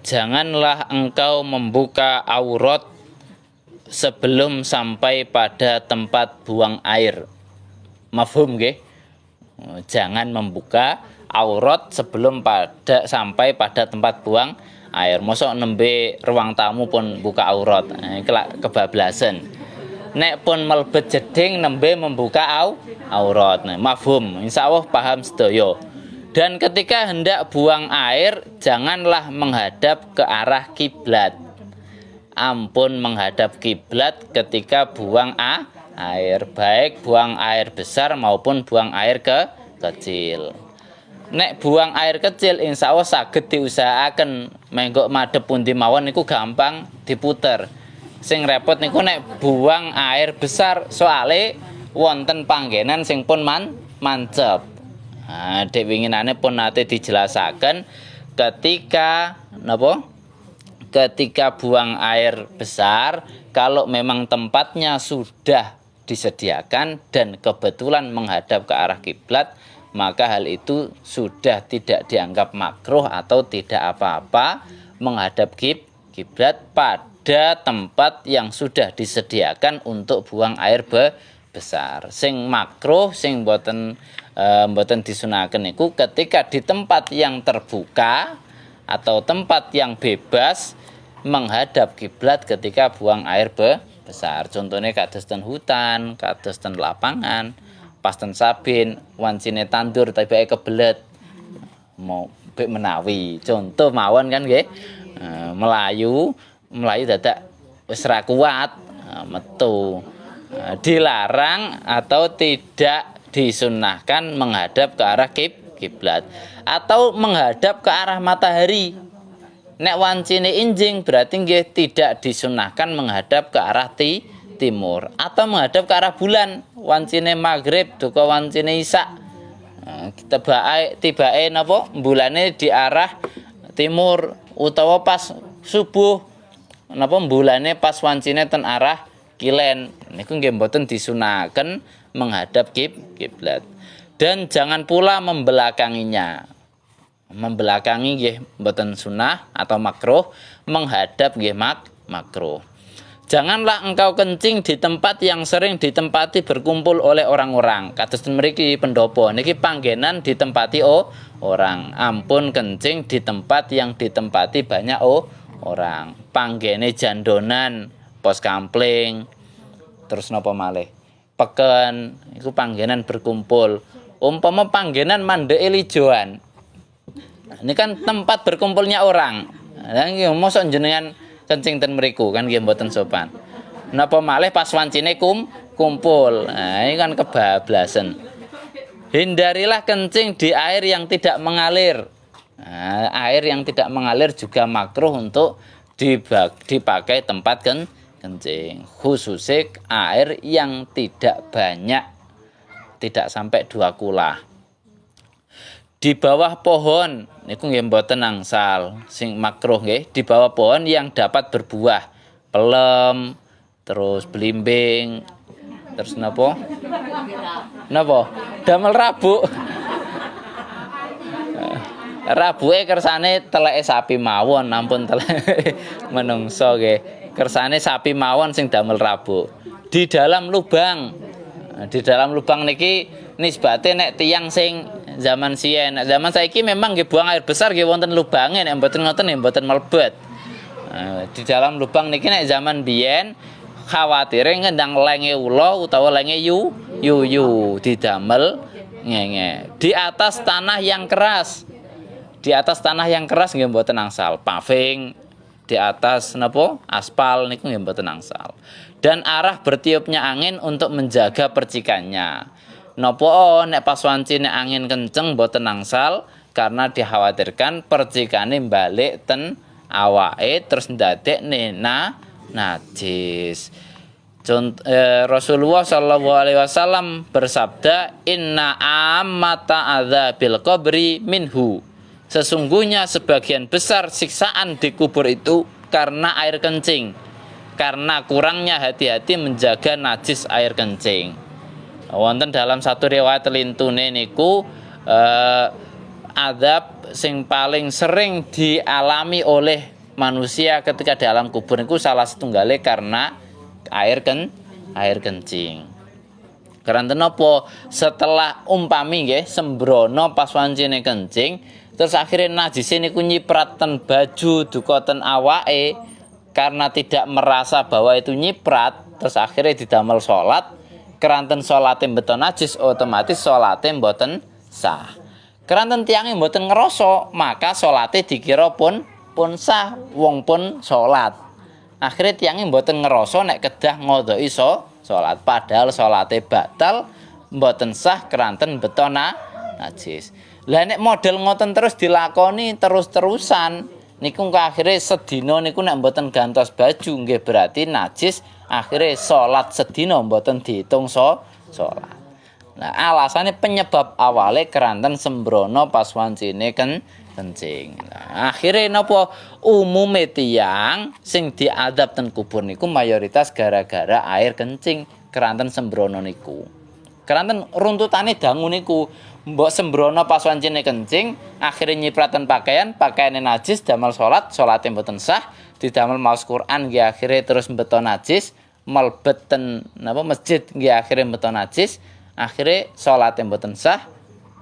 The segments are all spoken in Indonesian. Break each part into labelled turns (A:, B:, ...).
A: Janganlah engkau membuka aurat sebelum sampai pada tempat buang air. Mafhum nggih? Jangan membuka aurat sebelum sampai pada tempat buang air. Mosok nembe ruang tamu pun buka aurat. Kebablasan. Nek pun melebet jeding nembe membuka aurat. Mafhum. Insyaallah paham sedaya. Dan ketika hendak buang air, janganlah menghadap ke arah kiblat. Ampun menghadap kiblat ketika buang air, baik buang air besar maupun buang air kecil. Nek buang air kecil insya Allah saged diusahaken menggok madhep pundi mawon niku gampang diputer. Sing repot niku nek buang air besar soale wonten panggenan sing pun mancep. Nah, dek winginane pun nate dijelasaken ketika napa? Ketika buang air besar, kalau memang tempatnya sudah disediakan dan kebetulan menghadap ke arah kiblat, maka hal itu sudah tidak dianggap makruh atau tidak apa-apa menghadap kiblat pada tempat yang sudah disediakan untuk buang air besar. Sing makruh, sing mboten disunaken niku ketika di tempat yang terbuka atau tempat yang bebas menghadap kiblat ketika buang air besar. Contohnya kados ten hutan, kados ten lapangan, pas ten sabin, wancine tandur tapi kebelet mau bek menawi. Contoh mawon kan nggih. Melayu dadak wis ra kuat, metu. Dilarang atau tidak disunahkan menghadap ke arah kiblat atau menghadap ke arah matahari. Nek wancine injing berarti nggih tidak disunahkan menghadap ke arah timur atau menghadap ke arah bulan. Wancine maghrib duka wancine isya. Kita tibake napa bulane di arah timur utawa pas subuh napa bulane pas wancine ten arah kilen. Niku nggih mboten disunaken menghadap kiblat. Dan jangan pula membelakanginya. Membelakangi nggih mboten sunah atau makruh, menghadap nggih makruh. Janganlah engkau kencing di tempat yang sering ditempati berkumpul oleh orang-orang. Kados mriki pendopo niki panggenan ditempati orang. Ampun kencing di tempat yang ditempati banyak orang. Panggene jandonan, pos kampling, terus napa malih? Peken, iku panggenan berkumpul. Umpama panggenan mandeke lijoan. Ini kan tempat berkumpulnya orang. Lah nggih mosok jenengan kencing ten mriku kan nggih mboten sopan. Napa malih pas wancine kumpul. Nah, ini kan kebablasan. Hindarilah kencing di air yang tidak mengalir. Nah, air yang tidak mengalir juga makruh untuk dipakai tempat kencing. Khususnya air yang tidak banyak. Tidak sampai 2 kula. Di bawah pohon niku nggih mboten angsal sing makruh nggih di bawah pohon yang dapat berbuah pelem terus belimbing terus napa damel rabuk rabuke kersane teleke sapi mawon ampun teleke menungso nggih kersane sapi mawon sing damel rabuk di dalam lubang niki nisbate nek tiyang sing zaman siyen, zaman saiki memang nggih buang air besar nggih wonten lubange nek mboten ngoten nggih mboten mlebet. Di dalam lubang niki nek zaman biyen khawatire ngendang lenge ula utawa lenge yuyu didamel ngenge. Di atas tanah yang keras. Di atas tanah yang keras nggih mboten angsal. Paving di atas napa? Aspal niku nggih mboten angsal. Dan arah bertiupnya angin untuk menjaga percikannya. Napa nek pas wancine angin kenceng boten angsal karena dikhawatirkan percikane balik ten awake terus ndadekne najis. Rasulullah sallallahu alaihi wasallam bersabda inna ammata adzabil qabri minhu. Sesungguhnya sebagian besar siksaan di kubur itu karena air kencing. Karena kurangnya hati-hati menjaga najis air kencing. Wonten dalam satu riwayat lintune niku azab sing paling sering dialami oleh manusia ketika di alam kubur itu salah setunggale karena air kencing. Karena napa setelah umpami nggih sembrono pas wancine kencing terus akhirnya najis niku nyipraten baju dukoten awake karena tidak merasa bahwa itu nyiprat terus akhirnya didamel salat keranten salate mbeton najis otomatis salate mboten sah. Keranten tiange mboten ngerasa maka salate dikira pun sah wong pun salat. Akhirnya tiange mboten ngerasa nek kedah ngodhoki salat padahal salate batal mboten sah keranten beton najis. Lah nek model ngoten terus dilakoni terus-terusan niku akhirnya sedina niku nek mboten gantos baju nggih berarti najis akhirnya salat sedina mboten dihitung salat. Nah, alasannya penyebab awalnya keranten sembrono pas wancine kencing. Nah, akhirnya napa umume tiyang sing diadab ten kubur niku mayoritas gara-gara air kencing keranten sembrono niku. Keranten runtutane dangu niku mbok sembrono pas wancine kencing akhirnya nyipraten pakaiane najis damel salate mboten sah didamel maos Quran nggih akhirnya terus beton najis melbeten napa masjid nggih akhirnya beton najis akhirnya salate mboten sah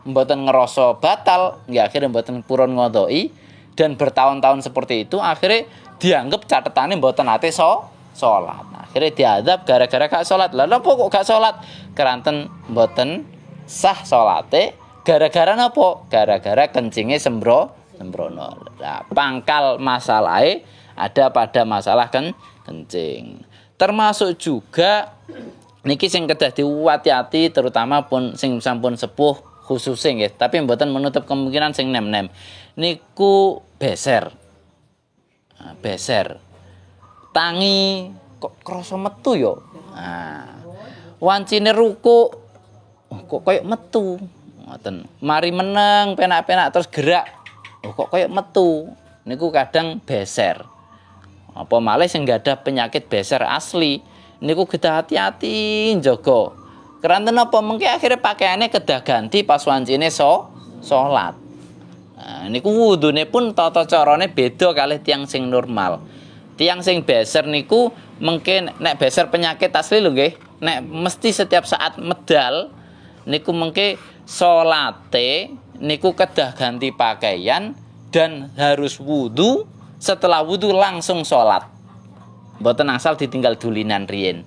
A: mboten ngerasa batal nggih akhirnya mboten purun ngodhoki dan bertahun-tahun seperti itu akhirnya dianggap catetane mboten ate salat. Akhirnya diadab gara-gara gak salat. Lah napa kok gak salat? Keranten mboten sah salate gara-gara napa? Gara-gara kencinge sembrono. Nah, pangkal masalahe ada pada masalah kencing. Termasuk juga niki sing kedah diuwati-ati terutama pun sing sampun sepuh khususnya nggih, tapi mboten menutup kemungkinan sing nem-nem. Niku beser. Nah, beser. Tangi kok krasa metu yo. Nah, wancine ruku kok koyo metu. Ngoten. Mari meneng penak-penak terus gerak. Kok koyo metu. Niku kadang beser. Apa malih sing gadah penyakit beser asli niku kedah hati-hati njaga. Keranten apa mengke akhirnya pakaiannya kedah ganti pas wancine salat. Nah, niku wudune pun tata carane beda kalih tiyang sing normal. Tiyang sing beser niku mengke nek beser penyakit asli lho nggih. Nek mesti setiap saat medal niku mengke salate niku kedah ganti pakaian dan harus wudu, setelah wudu langsung salat. Mboten asal ditinggal dulinan riyen.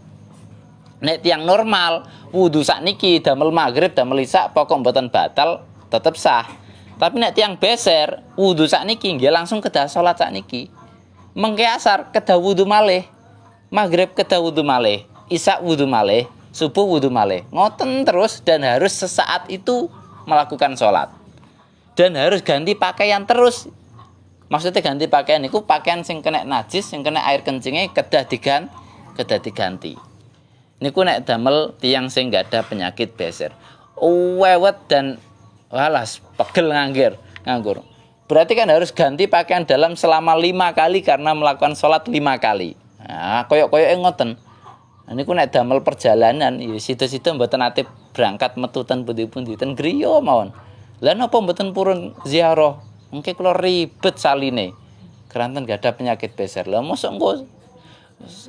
A: Nek tiyang normal wudu sakniki damel maghrib damel isya pokok mboten batal tetep sah. Tapi nek tiyang beser wudu sakniki nggih langsung kedah salat sakniki. Mengke asar kedah wudu malih. Maghrib kedah wudu malih, isya wudu malih, subuh wudu malih. Ngoten terus dan harus sesaat itu melakukan salat. Dan harus ganti pakaian terus. Maksudnya ganti pakaian niku pakaian sing kena najis, sing kena air kencingnya kedah diganti. Niku nek damel tiyang sing gak ada penyakit beser. Wewet dan walas pegel nganggur. Berarti kan harus ganti pakaian dalam selama 5 kali karena melakukan sholat 5 kali. Nah, koyok-koyok ngoten. Nah, niku nek damel perjalanan ya sida-sida mboten ate berangkat metu ten pundi-pundi ten griya mawon. Lah napa mboten purun ziarah? Mengke kula ribet saline. Keranten gak ada penyakit beser. Lah mosok engko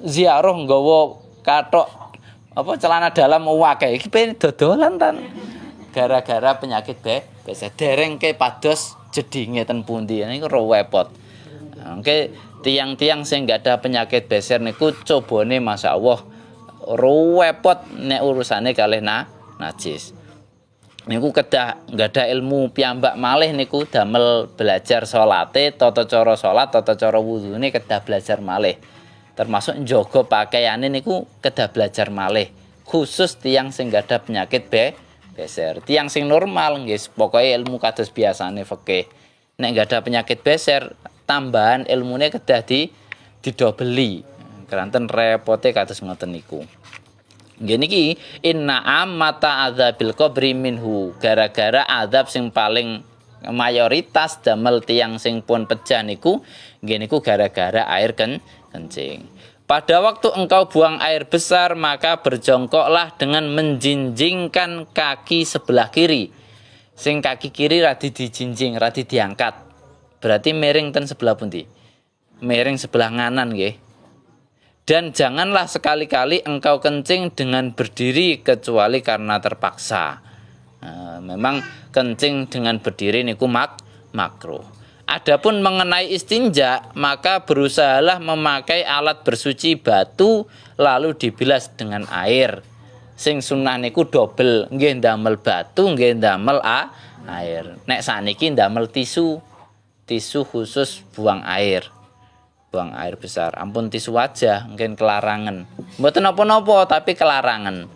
A: ziarah nggawa kathok apa celana dalam akeh iki dodolan tan. Gara-gara penyakit beser dereng ke pados jedinge ten pundi niku repot. Mengke tiang-tiang sing gak ada penyakit beser niku cobane masyaallah repot nek urusane kalih najis. Niku kedah gak ada ilmu piyambak malih niku damel belajar salate, tata cara salat, tata cara wudune kedah belajar malih. Termasuk njaga pakaiane niku kedah belajar malih. Khusus tiang sing gak ada penyakit beser. Tiang sing normal nggih pokoke ilmu kados biasane fikih. Nek gak ada penyakit beser, tambahan ilmune kedah didobeli. Keranten repote kados ngoten niku. Nggih niki inna ammata adzabil qabri minhu gara-gara azab sing paling mayoritas damel tiyang sing pun pejah niku nggih niku gara-gara air kencing. Pada waktu engkau buang air besar maka berjongkoklah dengan menjinjingkan kaki sebelah kiri. Sing kaki kiri radi dijinjing, radi diangkat. Berarti miring ten sebelah pundi? Miring sebelah nganan nggih. Dan janganlah sekali-kali engkau kencing dengan berdiri kecuali karena terpaksa. Nah, memang kencing dengan berdiri niku makruh. Adapun mengenai istinja, maka berusahalah memakai alat bersuci batu lalu dibilas dengan air. Sing sunah niku dobel, nggih ndamel batu, nggih ndamel air. Nek sakniki ndamel tisu khusus buang air. Buang air besar. Ampun tisu wajah, mungkin kelarangan. Mboten napa-napa tapi kelarangan.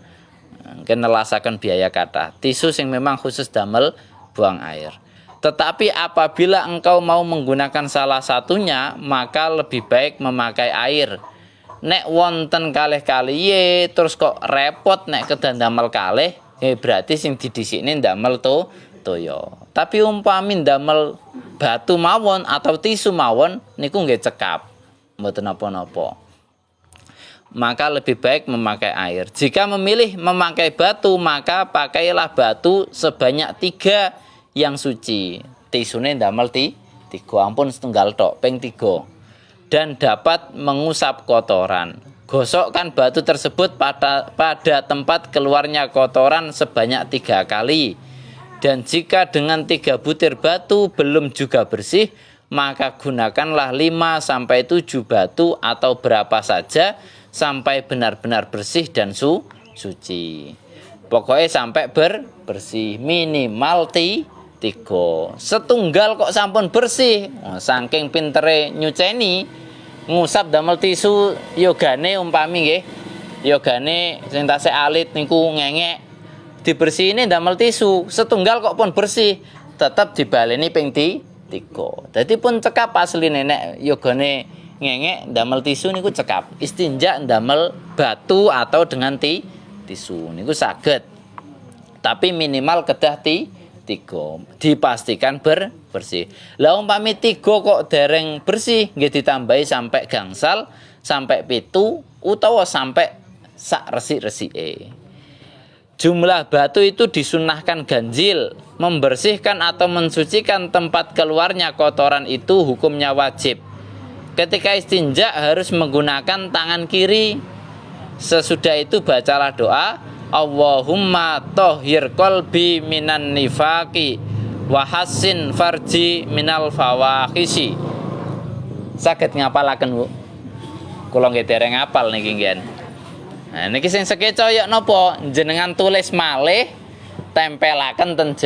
A: Mungkin nelasaken biaya kathah. Tisu sing memang khusus damel buang air. Tetapi apabila engkau mau menggunakan salah satunya, maka lebih baik memakai air. Nek wonten kalih-kaliye terus kok repot nek kedah ndamel kalih, berarti sing didhisikne ndamel toya. Tapi umpami ndamel batu mawon atau tisu mawon niku nggih cekap. Mboten napa-napa. Maka lebih baik memakai air. Jika memilih memakai batu, maka pakailah batu sebanyak 3 yang suci. Tisune ndamel 3, ampun setunggal tok, ping 3. Dan dapat mengusap kotoran. Gosokkan batu tersebut pada tempat keluarnya kotoran sebanyak 3 kali. Dan jika dengan 3 butir batu belum juga bersih, maka gunakanlah 5-7 batu atau berapa saja sampai benar-benar bersih dan suci. Pokoknya sampai bersih, minimal 3. Setunggal kok sampun bersih. Saking pintere nyuceni, ngusap damel tisu yogane umpami nggih. Yogane sing tasih alit niku ngengek. Dibersihine damel tisu, setunggal kok pun bersih, tetap dibaleni ping 3. Dadi pun cekap asline nek yogane ngengek damel tisu niku cekap. Istinja damel batu atau dengan tisu niku saged. Tapi minimal kedah 3. Dipastikan bersih. Lah umpami 3 kok dereng bersih, nggih ditambahi sampai gangsal, sampai 7 utawa sampai sak resik-resike. Jumlah batu itu disunahkan ganjil. Membersihkan atau mensucikan tempat keluarnya kotoran itu hukumnya wajib. Ketika istinja harus menggunakan tangan kiri. Sesudah itu bacalah doa, Allahumma tohhir qalbi minan nifaqi wa hassin farji minal fawahisi. Saged ngapalaken, Bu? Kula nggih dereng ngapal niki nggih. Nah niki sing sekecaya napa? Jenengan tulis malih tempelaken ten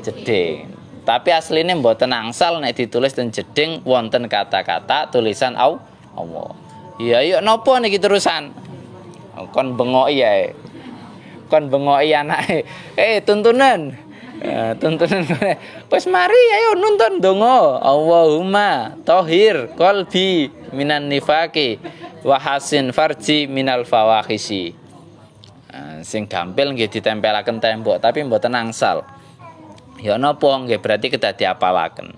A: jeding. Tapi asline mboten angsal nek ditulis ten jeding wonten kata-kata tulisan Allah. Ya yuk napa niki terusan? Kon bengoki ae. Kon bengoki anake. Tuntunan. Tuntunan. Wis mari ayo nuntun donga. Allahumma tohir qalbi minan nifaqi wa hasin farji minal fawahisi. Sing gampil nggih ditempelaken tembok tapi mboten angsal. Ya napa nggih berarti kedah diapalaken.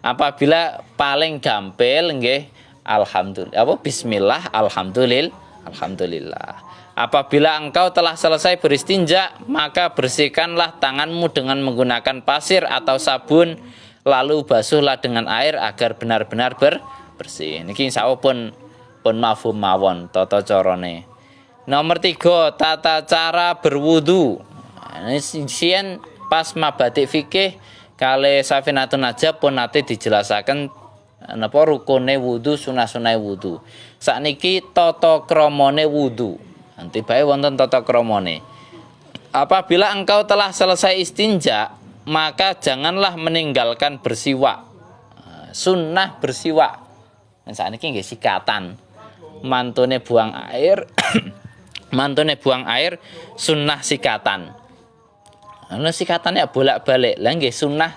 A: Apabila paling gampil nggih alhamdulillah bismillah alhamdulillah. Apabila engkau telah selesai beristinja, maka bersihkanlah tanganmu dengan menggunakan pasir atau sabun, lalu basuhlah dengan air agar benar-benar bersih. Niki insyaallah pun mafhum mawon tata carane. Nomor 3, tata cara berwudu. Ini sian pas mabadi fikih kali Safinatun Najab pun nate dijelasaken napa rukune wudu, sunah-sunah wudu. Sakniki tata kramane wudu. Nanti bae wonten tata kramane. Apabila engkau telah selesai istinja, maka janganlah meninggalkan bersiwak. Sunnah bersiwak. Sakniki nggih sikatan. Mantune buang air. Mantune buang air sunnah sikatan. Ana sikatane bolak-balik. Lah nggih sunnah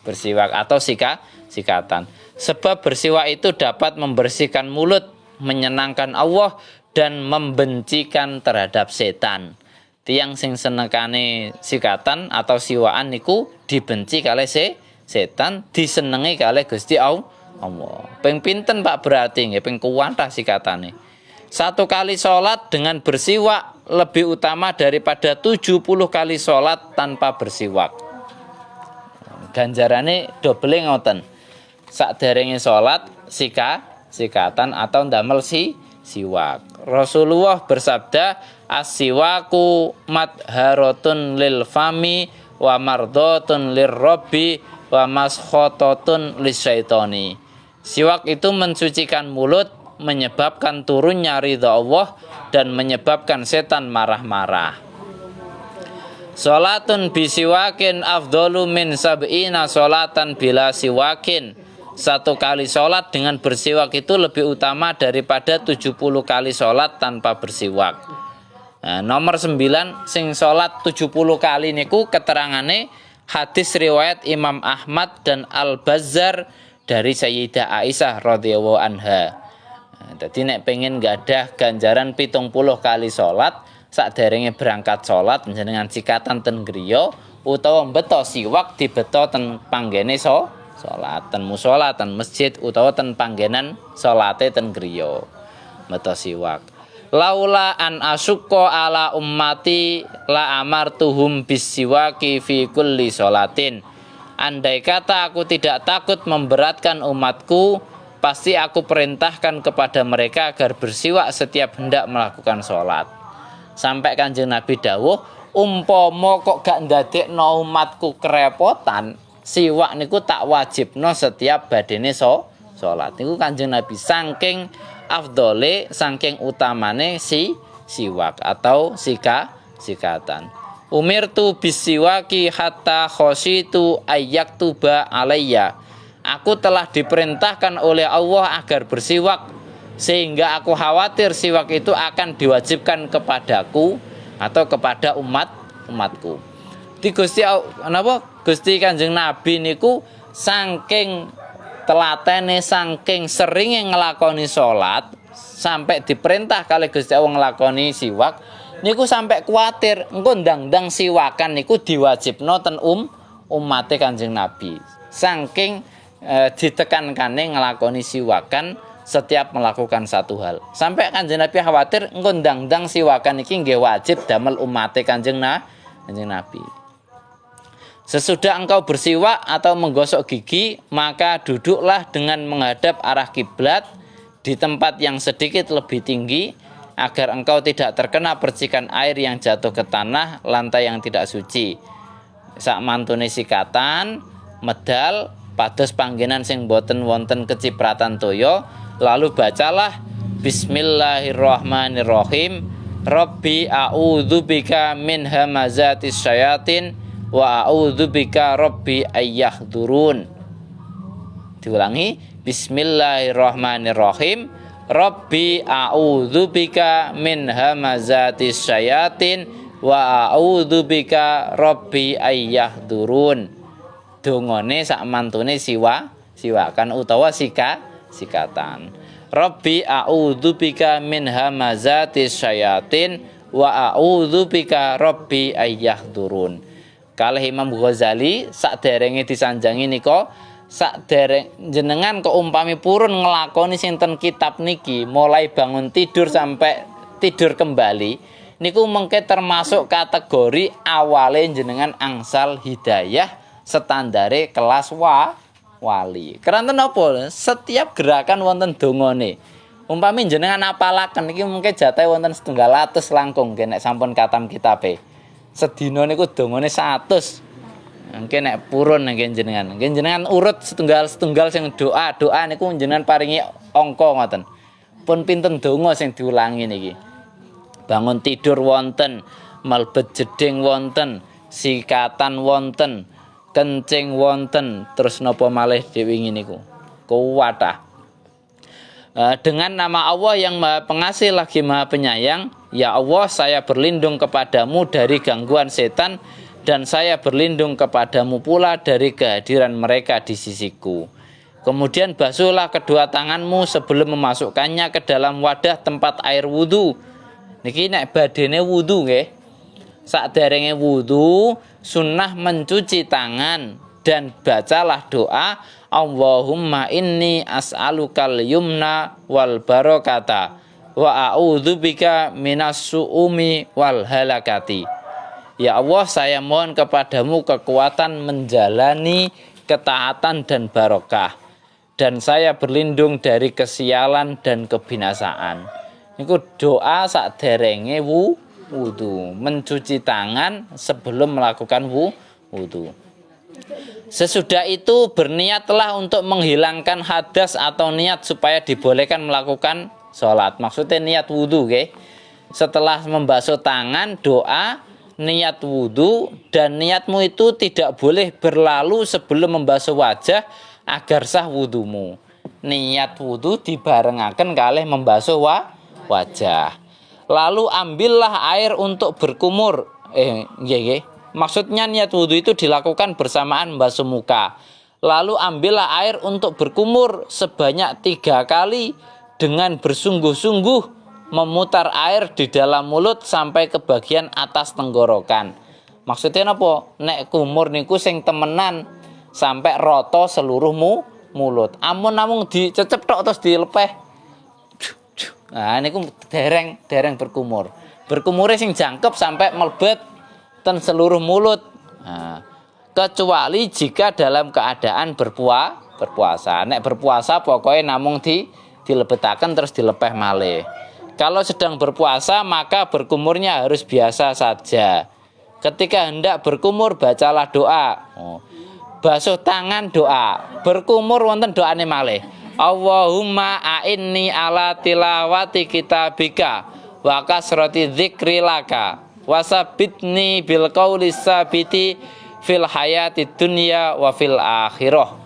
A: bersiwak atau sikatan. Sebab bersiwak itu dapat membersihkan mulut, menyenangkan Allah dan membencikan terhadap setan. Tiang sing senengane sikatan atau siwaan niku dibenci kalih setan, disenengi kalih Gusti Allah. Ping pinten Pak berarti nggih ping kuwatah sikatane. 1 kali sholat dengan bersiwak lebih utama daripada 70 kali sholat tanpa bersiwak. Ganjarane double ngoten. Sakderenge sholat sikatan atau ndamel siwak. Rasulullah bersabda, as-siwaku madharatun lil fami wa mardhatun lirrabbi wa maskhatatun lisyaitani. Siwak itu mensucikan mulut, menyebabkan turunnya ridha Allah dan menyebabkan setan marah-marah. Salatun bisiwakin afdalu min sab'ina salatan bila siwakin. Satu kali sholat dengan bersiwak itu lebih utama daripada 70 kali sholat tanpa bersiwak. Nah, nomor 9 sing sholat 70 kali niku keterangane hadis riwayat Imam Ahmad dan Al-Bazzar dari Sayyidah Aisyah radhiyallahu anha. Jadi nek pengen gadah ganjaran 70 kali sholat sakderenge berangkat sholat jenengan sikatan ten griya utawa beto siwak dibeto ten panggene sholat ten mushola ten masjid utawa ten panggenan sholate ten griya beto siwak. Laula an asyqa ala ummati la amartuhum bisiwaki fi kulli sholatin. Andai kata aku tidak takut memberatkan umatku, pasti aku perintahkan kepada mereka agar bersiwak setiap hendak melakukan sholat. Sampai Kanjeng Nabi dawuh, umpama kok gak ndadekno umatku kerepotan, siwak niku tak wajibno setiap badene sholat. Niku Kanjeng Nabi saking afdole, saking utamane siwak atau sikatan. Umirtu bisiwaki hatta khosyitu ayyaktuba alayya. Aku telah diperintahkan oleh Allah agar bersiwak sehingga aku khawatir siwak itu akan diwajibkan kepadaku atau kepada umatku. Di Gusti Kanjeng Nabi niku saking telatene, saking seringe ngelakoni sholat sampai diperintah kali Gusti Allah ngelakoni siwak niku sampai kuatir engko ndang-ndang siwakan niku diwajibno ten umate Kanjeng Nabi. Saking ditekankane ngelakoni siwakan setiap melakukan satu hal. Sampai Kanjeng Nabi khawatir engko ndang-ndang siwakan iki nggih wajib damel umate Kanjeng Nabi. Sesudah engkau bersiwak atau menggosok gigi, maka duduklah dengan menghadap arah kiblat di tempat yang sedikit lebih tinggi agar engkau tidak terkena percikan air yang jatuh ke tanah lantai yang tidak suci. Sak mantune sikatan, medal, pados panggenan sing boten wonten kecipratan toya, lalu bacalah Bismillahirrahmanirrahim. Rabbi a'udzubika min hamazatis syayatin wa a'udzubika rabbi ayyahdurun. Diulangi, Bismillahirrahmanirrahim. Rabbi a'udzubika min hamazatis syayatin wa a'udzubika rabbi ayyahdurun. Dongane sak mantune siwakan utawa sikatan. Rabbi a'udzubika min hamazatis syayatin wa a'udzubika rabbi ayyahdurun. Kalih Imam Ghazali sakderenge disanjangi nika sakdereng jenengan kok umpami purun nglakoni sinten kitab niki mulai bangun tidur sampai tidur kembali niku mengke termasuk kategori awale jenengan angsal hidayah standare kelas wali. Keranten napa? Setiap gerakan wonten dongane. Umpami jenengan apalaken iki mengke jatahe wonten 100 langkung nek sampun katam kitabe. Sedina niku dongane 100. Mungkin nek purun nggih jenengan. Nggih jenengan urut setunggal sing doa niku jenengan paringi angka ngoten. Pun pinten donga sing diulangi niki. Bangun tidur wonten, malbet jeding wonten, sikatan wonten, kencing wonten, terus napa malih diwingi niku. Kuwatah. Dengan nama Allah yang Maha Pengasih lagi Maha Penyayang, ya Allah, saya berlindung kepadamu dari gangguan setan dan saya berlindung kepadamu pula dari kehadiran mereka di sisiku. Kemudian basuhlah kedua tanganmu sebelum memasukkannya ke dalam wadah tempat air wudu. Niki nek badene wudu nggih. Sakderenge wudu sunnah mencuci tangan dan bacalah doa Allahumma inni as'alukal yumna wal barakata wa a'udzubika minas su'umi wal halakati. Ya Allah, saya mohon kepadamu kekuatan menjalani ketaatan dan barokah, dan saya berlindung dari kesialan dan kebinasaan. Niku doa sakderenge wudu, mencuci tangan sebelum melakukan wudu. Sesudah itu berniatlah untuk menghilangkan hadas atau niat supaya dibolehkan melakukan sholat. Maksudnya niat wudu, okay? Setelah membasuh tangan, doa, niat wudu, dan niatmu itu tidak boleh berlalu sebelum membasuh wajah agar sah wudumu. Niat wudu dibarengaken kalih membasuh wajah. Lalu ambillah air untuk berkumur. Maksudnya niat wudu itu dilakukan bersamaan membasuh muka. Lalu ambillah air untuk berkumur sebanyak 3 kali dengan bersungguh-sungguh memutar air di dalam mulut sampai ke bagian atas tenggorokan. Maksudnya apa? Nek kumur niku sing temenan sampai roto seluruh mulut. Amun namung dicecep tok terus dilepeh. Nah niku dereng berkumur. Berkumure sing jangkep sampai melebet ten seluruh mulut. Nah, kecuali jika dalam keadaan berpuasa. Nek berpuasa pokoknya namung dilebetaken terus dilepeh malih. Kalau sedang berpuasa maka berkumurnya harus biasa saja. Ketika hendak berkumur bacalah doa. Basuh tangan doa. Berkumur wonten doane malih. Allahumma a'inni ala tilawati kitabika wa kasrati dzikri laka wasabbitni bil qauli sabiti fil hayati dunya wa fil akhirah.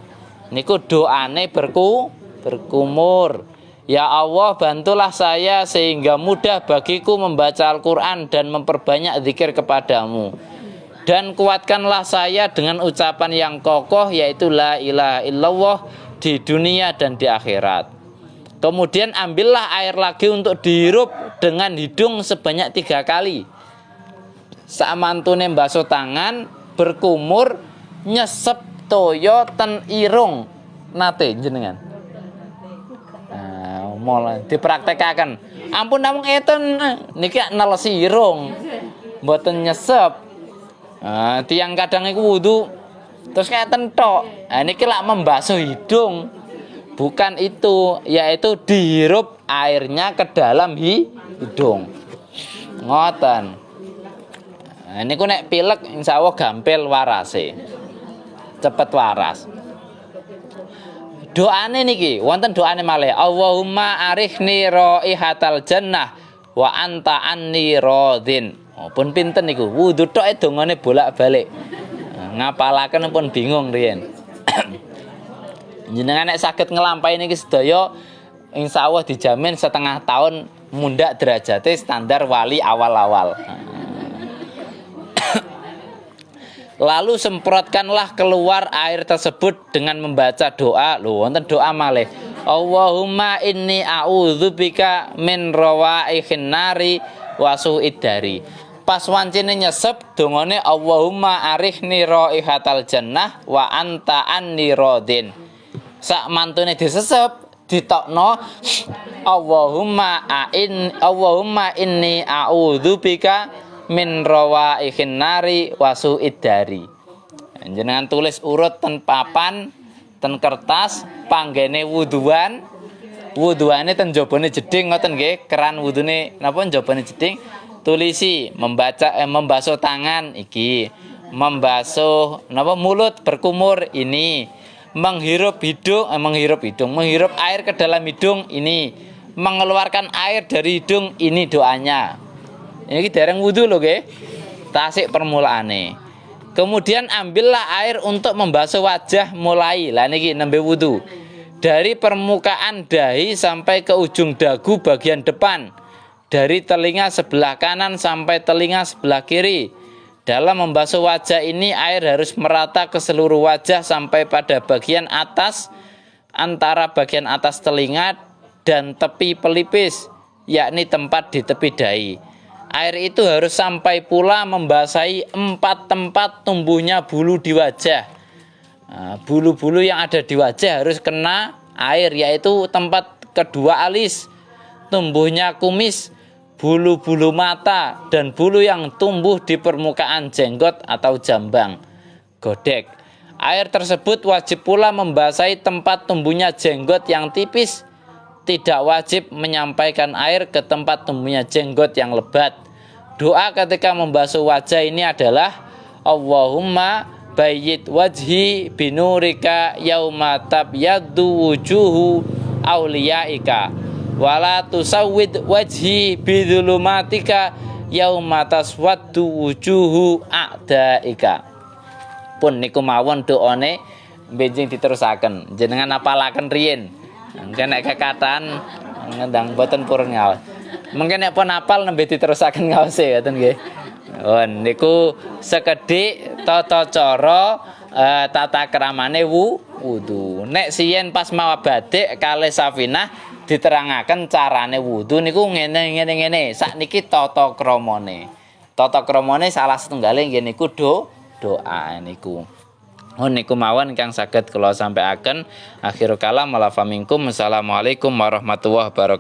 A: Niku doane berkumur. Ya Allah, bantulah saya sehingga mudah bagiku membaca Al-Quran dan memperbanyak zikir kepadamu. Dan kuatkanlah saya dengan ucapan yang kokoh, yaitu la ilaha illallah di dunia dan di akhirat. Kemudian ambillah air lagi untuk dihirup dengan hidung sebanyak 3 kali. Samantune mbasuh tangan, berkumur, nyesep toyo ten irung. Nate jenengan mulai dipraktekaken. Ampun namung eten niki nelesi irung mboten nyesep. Tiang kadang iku wudu terus ngeten tok. Niki lak membasuh hidung. Bukan itu, yaitu dihirup airnya ke dalam hidung. Ngoten. Niku nek pilek insyaallah gampil warase. Cepet waras. Doane niki wonten doane malih. Allahumma arihni raihatal jannah wa anta anni radin. Pun pinten niku? Wudu tok dongane bolak-balik. Ngapalaken pun bingung riyen. Jenengan nek saged nglampahi niki sedaya insyaallah dijamin setengah tahun mundak derajate standar wali awal-awal. Lalu semprotkanlah keluar air tersebut dengan membaca doa. Lho wonten doa malih. Allahumma inni a'udzubika min rawaihin nari wa su'id dari. Pas wancine nyesep dongane Allahumma arihni raihatal jannah wa anta anni radin. Sak mantune disesep ditokno Allahumma inni a'udzubika min rawaihin nari wasu'id dari. Jenengan tulis urut ten papan, ten kertas, panggene wuduane ten jabane jeding ngoten nggih, keran wudune napa jabane jeding, tulisi membasuh tangan iki, membasuh napa mulut berkumur ini, menghirup air ke dalam hidung ini, mengeluarkan air dari hidung ini doanya. Ini dereng wudu loh nggih. Tasik permulaane. Kemudian ambillah air untuk membasuh wajah mulai. Lah niki nembe wudu. Dari permukaan dahi sampai ke ujung dagu bagian depan. Dari telinga sebelah kanan sampai telinga sebelah kiri. Dalam membasuh wajah ini air harus merata ke seluruh wajah sampai pada bagian atas antara bagian atas telinga dan tepi pelipis, yakni tempat di tepi dahi. Air itu harus sampai pula membasahi 4 tempat tumbuhnya bulu di wajah. Bulu-bulu yang ada di wajah harus kena air, yaitu tempat kedua alis, tumbuhnya kumis, bulu-bulu mata, dan bulu yang tumbuh di permukaan jenggot atau jambang. Godek. Air tersebut wajib pula membasahi tempat tumbuhnya jenggot yang tipis. Tidak wajib menyampaikan air ke tempat tumbuhnya jenggot yang lebat. Doa ketika membasuh wajah ini adalah Allahumma bayyid wajhi binurika yauma tabyaddu wujuhu auliyaika wala tusawwid wajhi bidzulumatika yauma taswaddu wujuhu a'daika. Pun niku mawon doane benjing diterusaken. Jenengan apalaken riyin. Mungkin nek kekatan ngendang boten purun ngaos. Mungkin nek pun apal nembe diterusaken ngaose ngoten nggih. Oh niku sekedhik tata cara tata kramane wudu. Nek siyen pas mawa badik kalih Safinah diterangaken carane wudu niku ngene. Sakniki tata kramane. Tata kramane salah setunggale nggih niku doa niku. Oh niku mawon kang saged kula sampaiaken. Akhirul kalam wala faminkum. Assalamualaikum warahmatullahi wabarakatuh.